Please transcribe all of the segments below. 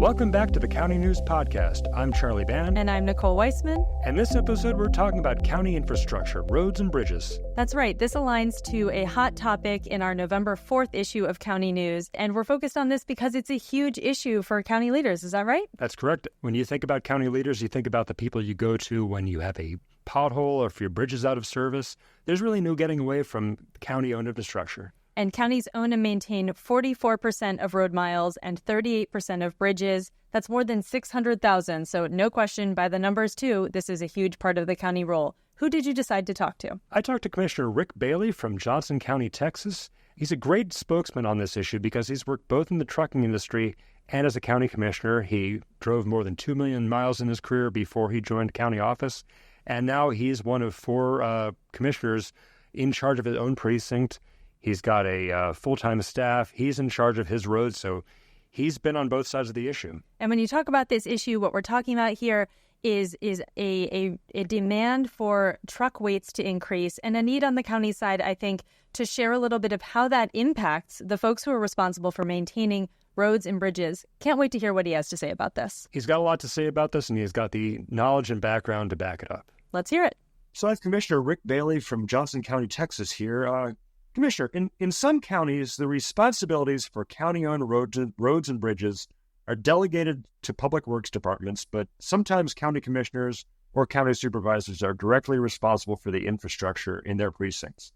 Welcome back to the County News Podcast. I'm Charlie Bann. And I'm Nicole Weissman. And this episode, we're talking about county infrastructure, roads and bridges. That's right. This aligns to a hot topic in our November 4th issue of County News. And we're focused on this because it's a huge issue for county leaders. Is that right? That's correct. When you think about county leaders, you think about the people you go to when you have a pothole or if your bridge is out of service. There's really no getting away from county-owned infrastructure. And counties own and maintain 44% of road miles and 38% of bridges. That's more than 600,000. So no question, by the numbers too, this is a huge part of the county role. Who did you decide to talk to? I talked to Commissioner Rick Bailey from Johnson County, Texas. He's a great spokesman on this issue because he's worked both in the trucking industry and as a county commissioner. He drove more than 2 million miles in his career before he joined county office. And now he's one of four commissioners in charge of his own precinct. He's got a full-time staff. He's in charge of his roads, so he's been on both sides of the issue. And when you talk about this issue, what we're talking about here is a demand for truck weights to increase and a need on the county side, I think, to share a little bit of how that impacts the folks who are responsible for maintaining roads and bridges. Can't wait to hear what he has to say about this. He's got a lot to say about this, and he's got the knowledge and background to back it up. Let's hear it. So I have Commissioner Rick Bailey from Johnson County, Texas here. Commissioner, in some counties, the responsibilities for county-owned roads and bridges are delegated to public works departments, but sometimes county commissioners or county supervisors are directly responsible for the infrastructure in their precincts.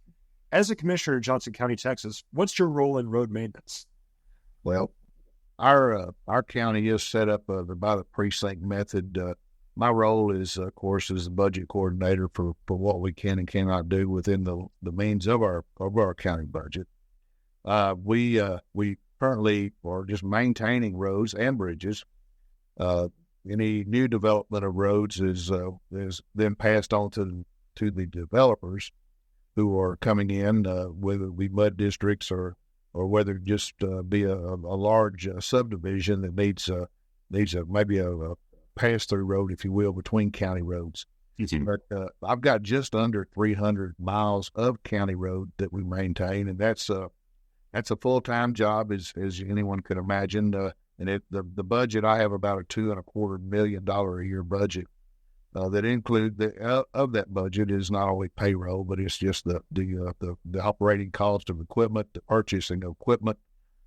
As a commissioner in Johnson County, Texas, what's your role in road maintenance? Well, our county is set up by the precinct method. My role is, of course, as the budget coordinator for what we can and cannot do within the means of our county budget. We currently are just maintaining roads and bridges. Any new development of roads is then passed on to the developers who are coming in, whether it be mud districts or whether it just be a large subdivision that needs maybe a pass-through road, if you will, between county roads. Mm-hmm. But I've got just under 300 miles of county road that we maintain, and that's a full-time job, as anyone could imagine. And the budget, I have about a $2.25 million a year budget that include of that budget is not only payroll, but it's just the operating cost of equipment, the purchasing of equipment,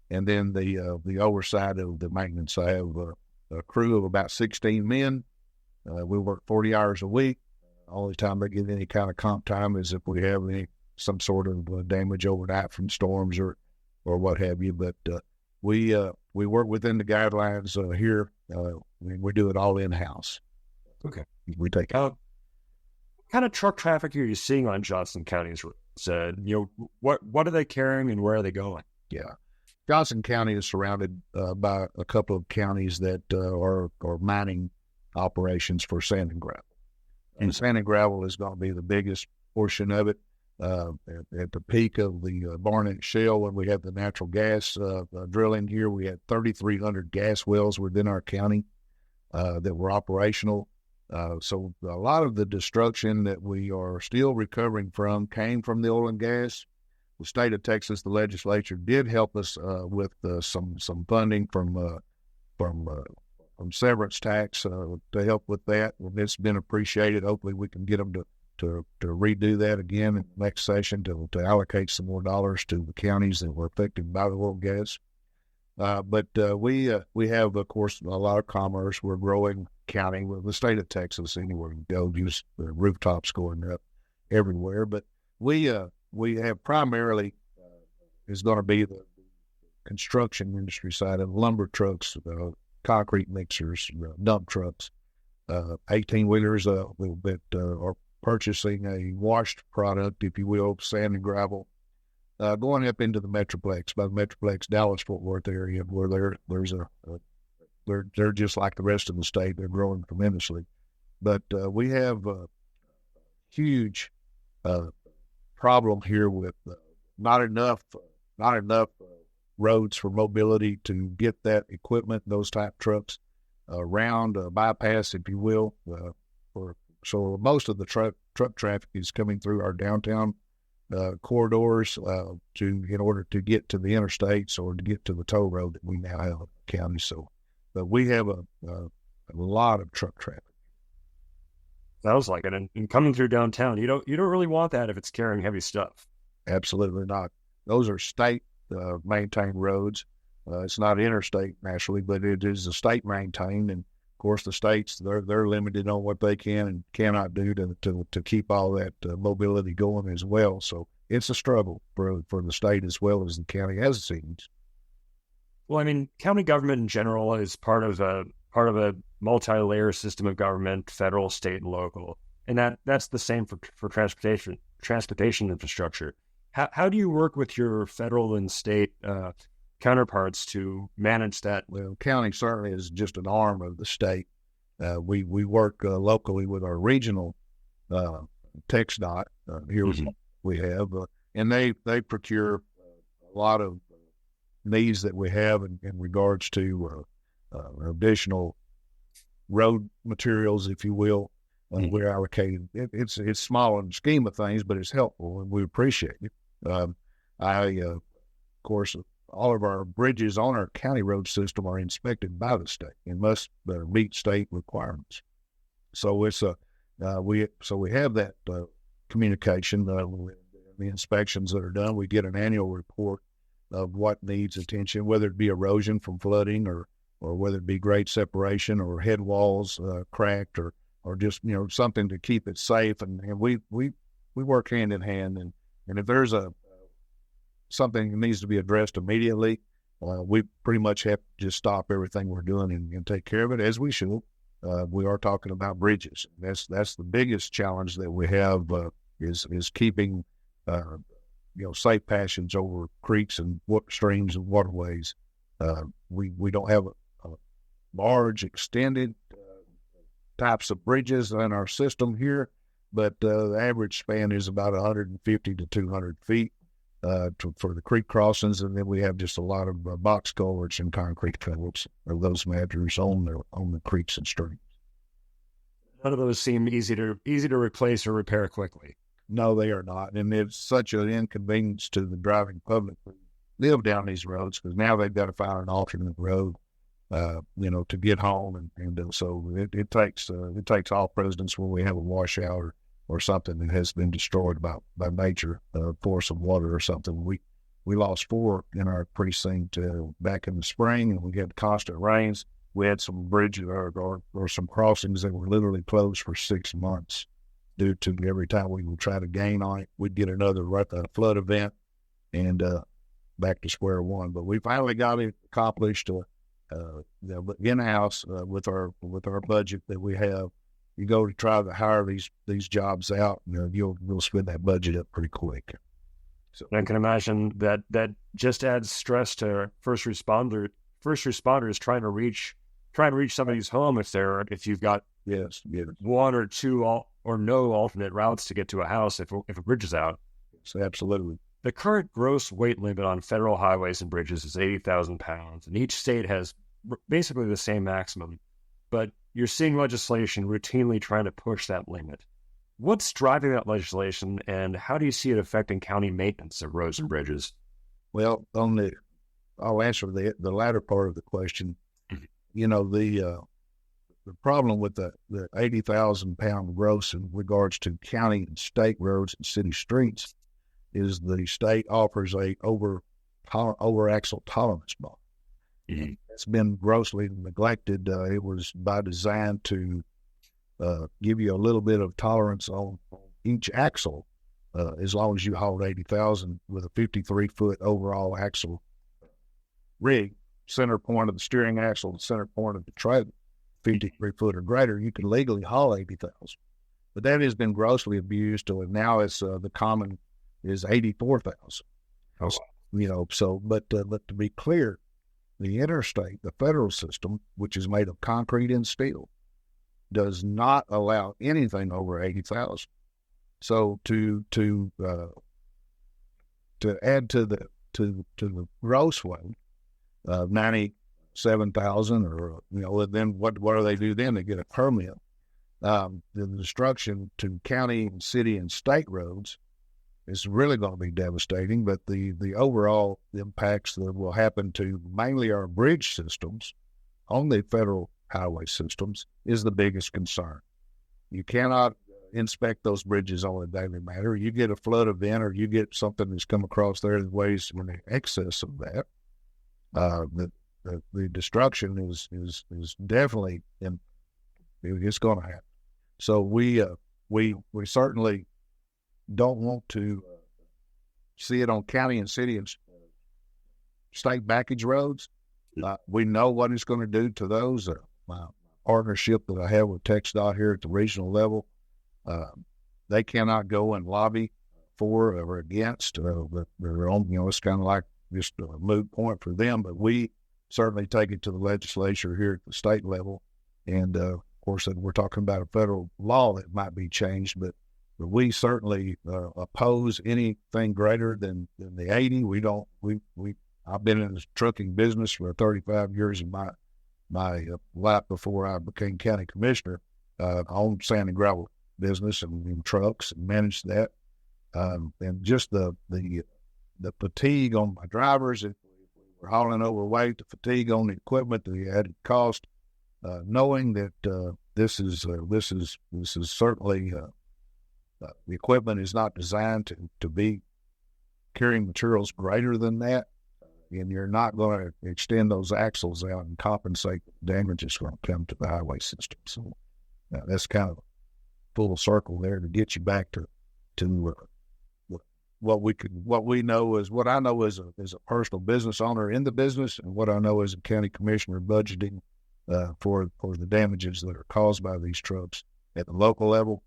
and then the oversight of the maintenance. I have a crew of about 16 men. We work 40 hours a week. Only time they get any kind of comp time is if we have some sort of damage overnight from storms or what have you. But we work within the guidelines here. We do it all in-house. Okay. We take what kind of truck traffic are you seeing on Johnson County's roads? What are they carrying and where are they going? Yeah. Johnson County is surrounded by a couple of counties that are mining operations for sand and gravel. And sand and gravel is going to be the biggest portion of it. At the peak of the Barnett Shale, when we had the natural gas drilling here, we had 3,300 gas wells within our county that were operational. So a lot of the destruction that we are still recovering from came from the oil and gas. The state of Texas, the legislature did help us with some funding from severance tax to help with that. And it's been appreciated. Hopefully we can get them to redo that again in the next session to allocate some more dollars to the counties that were affected by the oil and gas. But we have, of course, a lot of commerce. We're a growing county. With the state of Texas, anywhere you go, just rooftops going up everywhere. But we have primarily is going to be the construction industry side of lumber trucks, concrete mixers, dump trucks, 18-wheelers that are purchasing a washed product, if you will, sand and gravel, going up into the Metroplex, by the Metroplex, Dallas-Fort Worth area, where they're just like the rest of the state. They're growing tremendously. But we have a huge problem here with not enough roads for mobility to get that equipment, those type trucks around, bypass, if you will. So most of the truck traffic is coming through our downtown corridors in order to get to the interstates or to get to the toll road that we now have in the county. So but we have a lot of truck traffic. Sounds like it. And coming through downtown, you don't really want that if it's carrying heavy stuff. Absolutely not. Those are state maintained roads. It's not interstate naturally, but it is a state maintained, and of course the states they're limited on what they can and cannot do to keep all that mobility going as well. So it's a struggle for the state as well as the county as it seems. Well, I mean, county government in general is part of a multi-layer system of government, federal, state, and local, and that's the same for transportation infrastructure. How do you work with your federal and state counterparts to manage that? Well, county certainly is just an arm of the state. We work locally with our regional TxDOT. Here we have, and they procure a lot of needs that we have in regards to additional road materials, if you will. We're allocated. It's small in the scheme of things, but it's helpful, and we appreciate it. Of course, all of our bridges on our county road system are inspected by the state and must meet state requirements. So it's we have that communication. The inspections that are done, we get an annual report of what needs attention, whether it be erosion from flooding or whether it be grade separation or head walls cracked or just something to keep it safe. And we work hand in hand. And if there's something that needs to be addressed immediately, we pretty much have to just stop everything we're doing and take care of it as we should. We are talking about bridges. That's the biggest challenge that we have is keeping safe passage over creeks and streams and waterways. We don't have a large extended types of bridges in our system here, but the average span is about 150 to 200 feet for the creek crossings, and then we have just a lot of box culverts and concrete culverts of those matters on the creeks and streams. None of those seem easy to replace or repair quickly. No, they are not, and it's such an inconvenience to the driving public who live down these roads because now they've got to find an alternate road, to get home, and so it takes all presidents when we have a washout or something that has been destroyed by nature, force of water or something. We lost 4 in our precinct back in the spring, and we had constant rains. We had some bridges or some crossings that were literally closed for 6 months due to every time we would try to gain on it, we'd get another flood event and back to square one. But we finally got it accomplished in-house with our budget that we have. You go to try to hire these jobs out, you'll spend that budget up pretty quick. So I can imagine that just adds stress to first responders trying to reach somebody's home if you've got one or two or no alternate routes to get to a house if a bridge is out. So absolutely. The current gross weight limit on federal highways and bridges is 80,000 pounds, and each state has basically the same maximum. But you're seeing legislation routinely trying to push that limit. What's driving that legislation, and how do you see it affecting county maintenance of roads and bridges? Well, I'll answer the latter part of the question. The problem with the 80,000 pound gross in regards to county and state roads and city streets is the state offers a over axle tolerance bond. Mm-hmm. It's been grossly neglected. It was by design to give you a little bit of tolerance on each axle, as long as you hauled 80,000 with a 53-foot overall axle rig, center point of the steering axle, the center point of the trailer, 53 foot or greater, you can legally haul 80,000. But that has been grossly abused, and now it's the common is 84,000. But to be clear, the interstate, the federal system, which is made of concrete and steel, does not allow anything over 80,000. So to add to the gross weight of 97,000, or then what do they do then? They get a permit. The destruction to county and city and state roads is really going to be devastating, but the overall impacts that will happen to mainly our bridge systems on the federal highway systems is the biggest concern. You cannot inspect those bridges on a daily matter. You get a flood event or you get something that's come across there that weighs in excess of that. The destruction is definitely it's going to happen. So we certainly don't want to see it on county and city and state backage roads. We know what it's going to do to those. My partnership that I have with TxDOT here at the regional level, they cannot go and lobby for or against their own. It's kind of like just a moot point for them. But we certainly take it to the legislature here at the state level, and of course, we're talking about a federal law that might be changed, but we certainly oppose anything greater than the 80. I've been in the trucking business for 35 years in my life before I became county commissioner. I owned sand and gravel business and trucks and managed that. And just the fatigue on my drivers, if we were hauling overweight, the fatigue on the equipment, the added cost, knowing that this is certainly the equipment is not designed to be carrying materials greater than that, and you're not going to extend those axles out and compensate the damage that's going to come to the highway system. So that's kind of a full circle there to get you back to what I know as a personal business owner in the business, and what I know as a county commissioner budgeting for the damages that are caused by these trucks at the local level.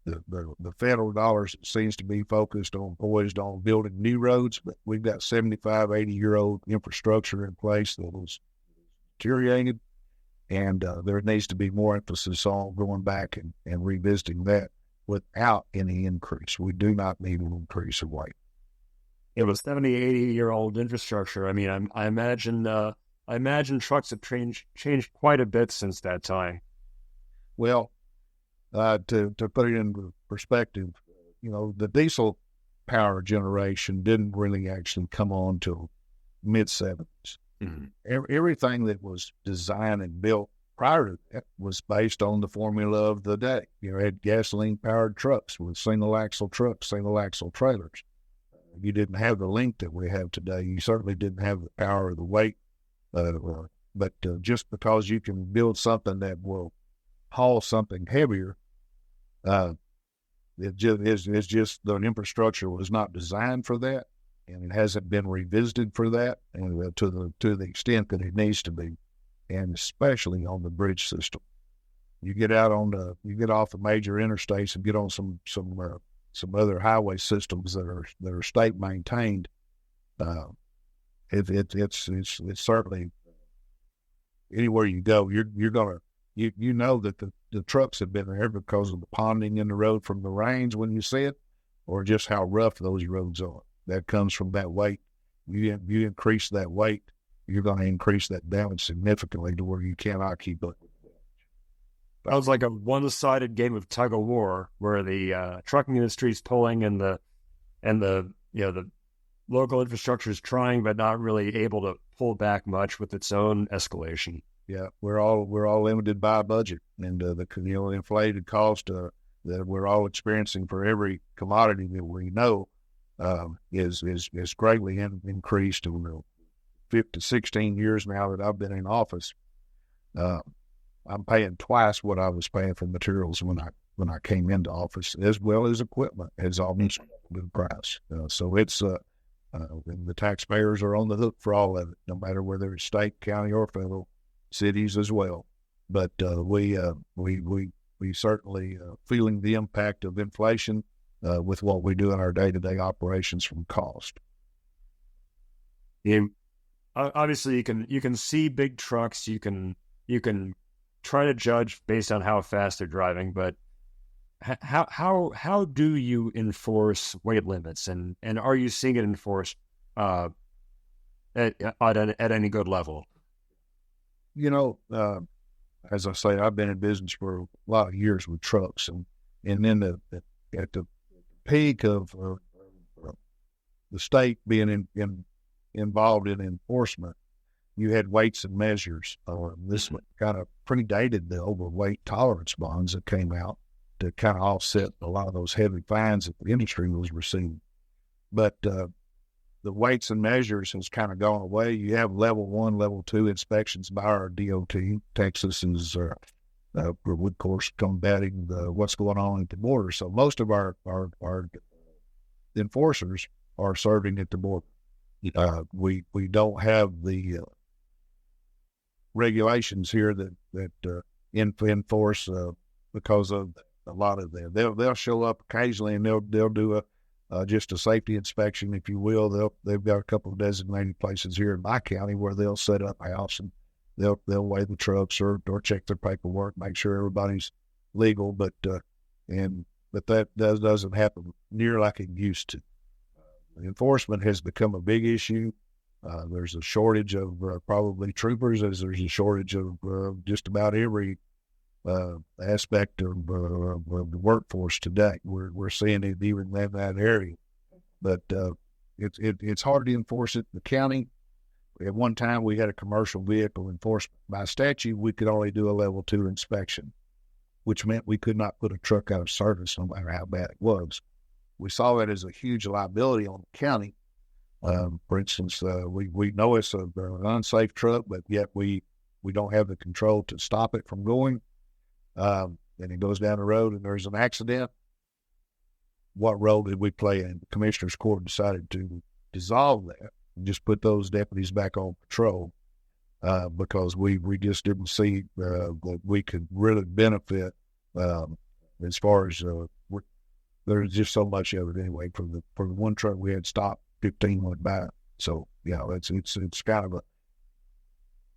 The federal dollars seems to be poised on building new roads, but we've got 75, 80-year-old infrastructure in place that was deteriorated, and there needs to be more emphasis on going back and revisiting that without any increase. We do not need an increase of weight. It was 70, 80-year-old infrastructure. I mean, I imagine trucks have changed quite a bit since that time. Well, to put it into perspective, the diesel power generation didn't really actually come on till mid-70s. Mm-hmm. Everything that was designed and built prior to that was based on the formula of the day. You had gasoline-powered trucks with single-axle trucks, single-axle trailers. You didn't have the length that we have today. You certainly didn't have the power or the weight. But just because you can build something that will haul something heavier, it's just the infrastructure was not designed for that, and it hasn't been revisited for that, and to the extent that it needs to be, and especially on the bridge system. You get off the major interstates and get on some other highway systems that are state maintained. It's certainly anywhere you go, you're gonna know that the trucks have been there because of the ponding in the road from the rains when you see it, or just how rough those roads are. That comes from that weight. You increase that weight, you're going to increase that damage significantly to where you cannot keep up with it. That was like a one-sided game of tug of war, where the trucking industry is pulling and the local infrastructure is trying, but not really able to pull back much with its own escalation. Yeah, we're all limited by a budget, and the inflated cost that we're all experiencing for every commodity that we know is greatly increased in the 16 years now that I've been in office. I'm paying twice what I was paying for materials when I came into office, as well as equipment has almost doubled in price. So it's the taxpayers are on the hook for all of it, no matter whether it's state, county, or federal, cities as well. But we certainly feeling the impact of inflation with what we do in our day-to-day operations from cost. Obviously, you can see big trucks. You can try to judge based on how fast they're driving, but how do you enforce weight limits, and are you seeing it enforced at any good level? As I say, I've been in business for a lot of years with trucks, and then at the peak of the state being involved in enforcement, you had weights and measures. This kind of predated the overweight tolerance bonds that came out to kind of offset a lot of those heavy fines that the industry was receiving. But the weights and measures has kind of gone away. You have level 1, level 2 inspections by our DOT. Texas is, of course, combating what's going on at the border. So most of our enforcers are serving at the border. We don't have the regulations here that enforce because of a lot of them. They'll show up occasionally and they'll do just a safety inspection, if you will. They've got a couple of designated places here in my county where they'll set up a house and they'll weigh the trucks or check their paperwork, make sure everybody's legal. But that doesn't happen near like it used to. Enforcement has become a big issue. There's a shortage of probably troopers, as there's a shortage of just about every aspect of the workforce today. We're seeing it even in that area, but it's hard to enforce it. The county, at one time, we had a commercial vehicle enforcement. By statute, we could only do a level 2 inspection, which meant we could not put a truck out of service no matter how bad it was. We saw it as a huge liability on the county. For instance, we know it's an unsafe truck, but yet we don't have the control to stop it from going. And it goes down the road and there's an accident. What role did we play in? The Commissioner's Court decided to dissolve that and just put those deputies back on patrol because we just didn't see that we could really benefit as far as there's just so much of it anyway. For the one truck we had stopped, 15 went by. So it's kind of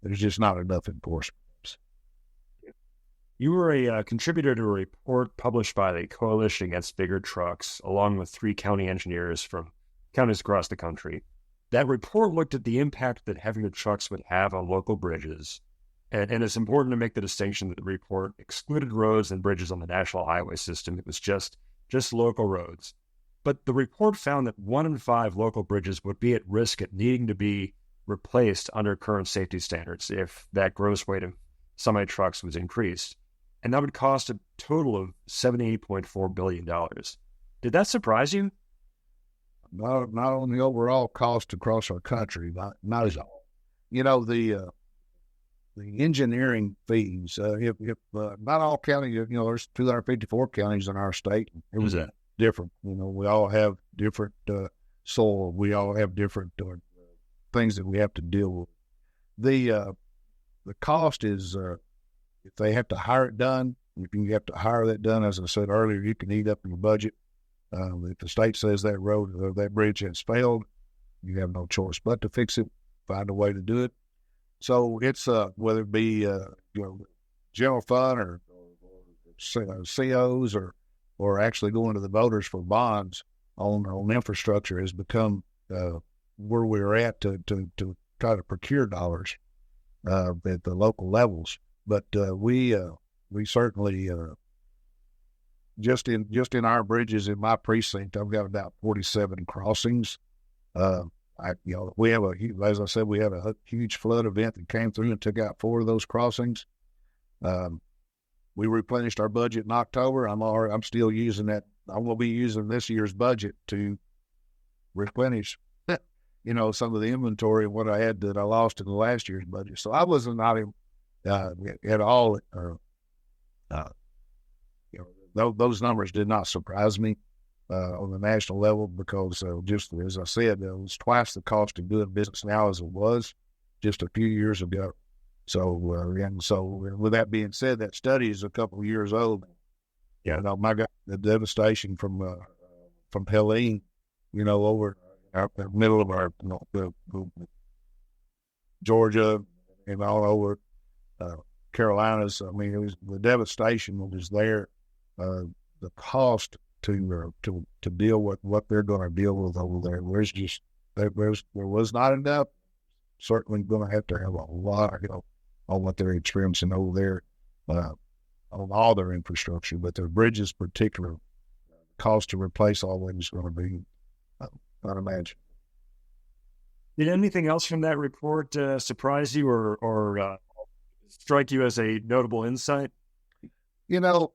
there's just not enough enforcement. You were a contributor to a report published by the Coalition Against Bigger Trucks, along with 3 county engineers from counties across the country. That report looked at the impact that heavier trucks would have on local bridges. And it's important to make the distinction that the report excluded roads and bridges on the national highway system. It was just local roads. But the report found that 1 in 5 local bridges would be at risk at needing to be replaced under current safety standards if that gross weight of semi-trucks was increased. And that would cost a total of $78.4 billion. Did that surprise you? Not on the overall cost across our country, not at all. You know, the engineering fees, if not all counties, there's 254 counties in our state. It was different. We all have different soil. We all have different things that we have to deal with. The cost is, if they have to hire it done, if you have to hire that done, as I said earlier, you can eat up your budget. If the state says that road or that bridge has failed, you have no choice but to fix it, find a way to do it. So it's whether it be general fund or COs or actually going to the voters for bonds on infrastructure has become where we're at to try to procure dollars at the local levels. But we certainly just in our bridges in my precinct, I've got about 47 crossings. We have as I said, we had a huge flood event that came through and took out 4 of those crossings. We replenished our budget in October. I'm still using that. I'm going to be using this year's budget to replenish, some of the inventory of what I had that I lost in the last year's budget. So I wasn't not at all. Those numbers did not surprise me on the national level because just as I said, it was twice the cost of doing business now as it was just a few years ago. So with that being said, that study is a couple of years old. Yeah, my God, the devastation from Helene, over the middle of our Georgia and all over Carolinas. I mean, it was the devastation that was there. The cost to deal with what they're going to deal with over there. There was not enough. Certainly going to have a lot, on what they're experiencing over there, on all their infrastructure, but their bridges, particular cost to replace all of them is going to be unimaginable. Did anything else from that report surprise you or strike you as a notable insight? Well,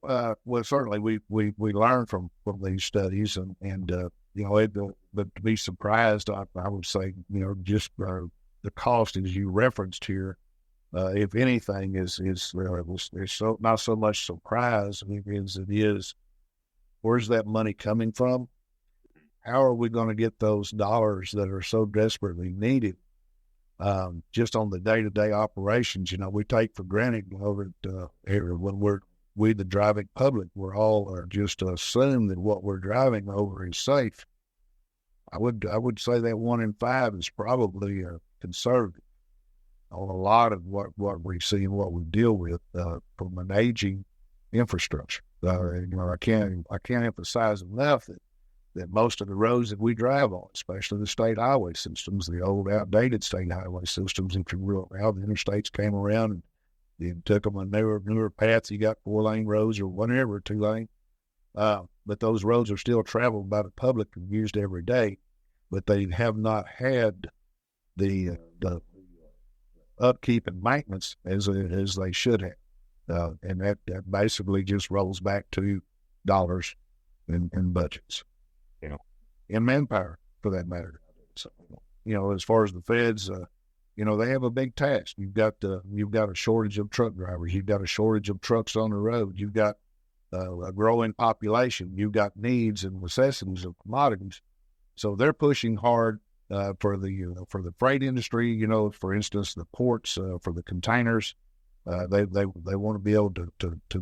certainly we learn from these studies, and but to be surprised, I would say, just the cost as you referenced here, if anything, is so not so much surprise as it is, where's that money coming from? How are we going to get those dollars that are so desperately needed? Just on the day-to-day operations, we take for granted over when we the driving public, we're all just assume that what we're driving over is safe. I would say that 1 in 5 is probably conservative on a lot of what we see and what we deal with from an aging infrastructure. I can't emphasize enough that most of the roads that we drive on, especially the state highway systems, the old outdated state highway systems, if you will, now the interstates came around and took them on newer paths. You got 4-lane roads or whatever, 2-lane. But those roads are still traveled by the public and used every day, but they have not had the upkeep and maintenance as they should have. And that basically just rolls back to dollars and budgets, and manpower for that matter. So, as far as the feds, they have a big task. You've got a shortage of truck drivers. You've got a shortage of trucks on the road. You've got a growing population. You've got needs and necessities of commodities. So they're pushing hard for the freight industry. For instance, the ports for the containers. They want to be able to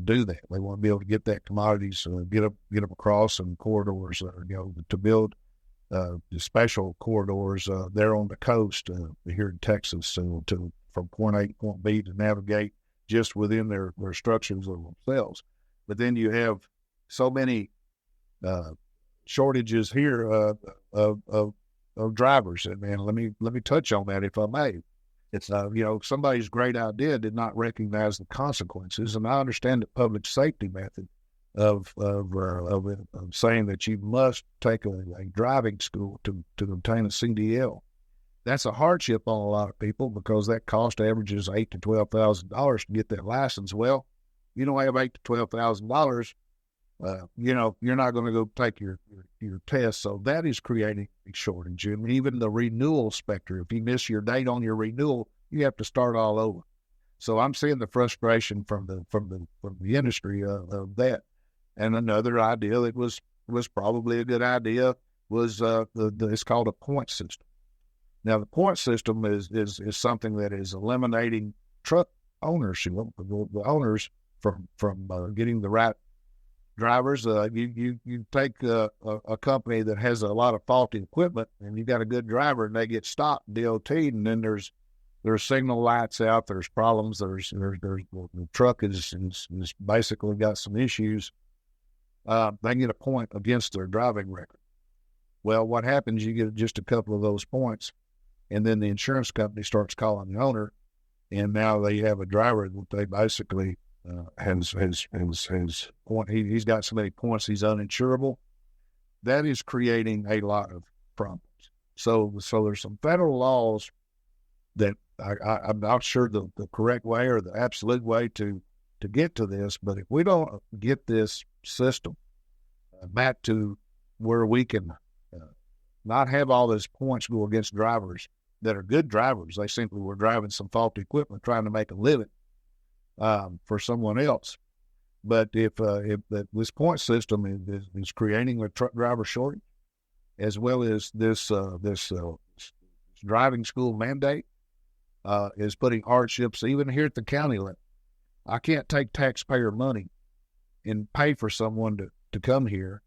do that. They want to be able to get that commodities, get them across and corridors. To build the special corridors there on the coast here in Texas, from point A to point B to navigate just within their structures of themselves. But then you have so many shortages here of drivers, and let me touch on that if I may. It's somebody's great idea did not recognize the consequences, and I understand the public safety method of saying that you must take a driving school to obtain a CDL. That's a hardship on a lot of people because that cost averages $8,000 to $12,000 to get that license. Well, you don't have $8,000 to $12,000. You're not going to go take your test. So that is creating a shortage. And even the renewal specter, if you miss your date on your renewal, you have to start all over. So I'm seeing the frustration from the industry of that. And another idea that was probably a good idea was it's called a point system. Now the point system is something that is eliminating truck owners, the owners from getting the right drivers. You take a company that has a lot of faulty equipment, and you got a good driver, and they get stopped, DOT'd, and then there's signal lights out. There's problems. There's the truck is basically got some issues. They get a point against their driving record. Well, what happens? You get just a couple of those points, and then the insurance company starts calling the owner, and now they have a driver that they basically has point. He's got so many points he's uninsurable. That is creating a lot of problems. So there's some federal laws that I'm not sure the correct way or the absolute way to get to this, but if we don't get this system back to where we can not have all those points go against drivers that are good drivers, they simply were driving some faulty equipment trying to make a living for someone else. But if this point system is creating a truck driver shortage, as well as this driving school mandate is putting hardships even here at the county level. I can't take taxpayer money and pay for someone to come here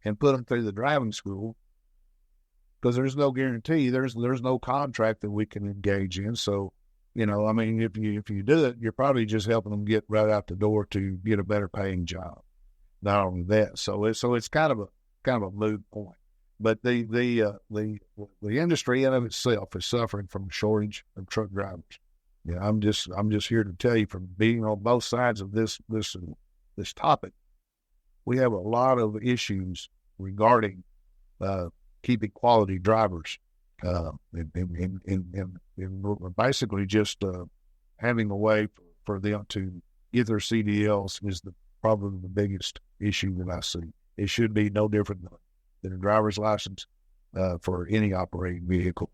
and put them through the driving school because there's no guarantee. There's no contract that we can engage in. So, if you do it, you're probably just helping them get right out the door to get a better paying job. Not only that, so it's kind of a moot point. But the industry in of itself is suffering from a shortage of truck drivers. Yeah, I'm just here to tell you, from being on both sides of this topic, we have a lot of issues regarding keeping quality drivers And basically just having a way for them to get their CDLs is probably the biggest issue that I see. It should be no different than a driver's license for any operating vehicle.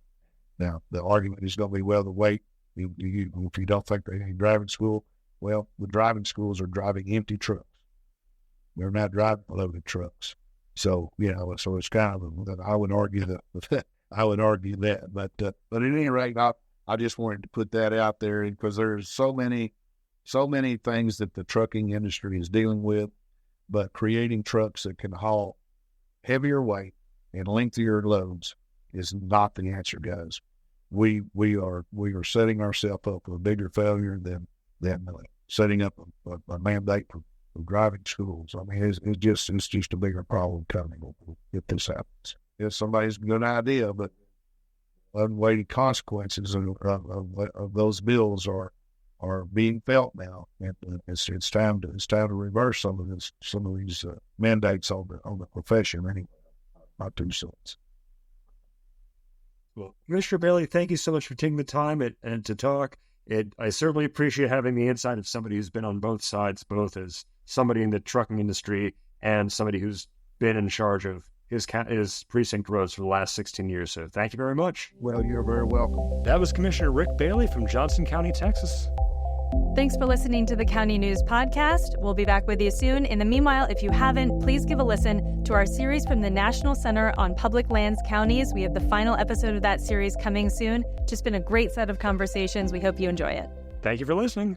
Now, the argument is going to be, well, the weight, if you don't think they need driving school, well, the driving schools are driving empty trucks. They're not driving loaded trucks. So, so it's kind of, I would argue that, but at any rate, I just wanted to put that out there because there's so many things that the trucking industry is dealing with, but creating trucks that can haul heavier weight and lengthier loads is not the answer, guys. We are setting ourselves up for a bigger failure than setting up a mandate for driving schools. I mean, it's just a bigger problem coming if this happens. If somebody's a good idea, but unweighted consequences of those bills are being felt now, and it's time to reverse some of these mandates on the profession. Anyway, my 2 cents. Well, Commissioner Bailey, thank you so much for taking the time and to talk. I certainly appreciate having the insight of somebody who's been on both sides, both as somebody in the trucking industry and somebody who's been in charge of his precinct roads for the last 16 years. So thank you very much. Well, you're very welcome. That was Commissioner Rick Bailey from Johnson County, Texas. Thanks for listening to the County News Podcast. We'll be back with you soon. In the meanwhile, if you haven't, please give a listen to our series from the National Center on Public Lands Counties. We have the final episode of that series coming soon. Just been a great set of conversations. We hope you enjoy it. Thank you for listening.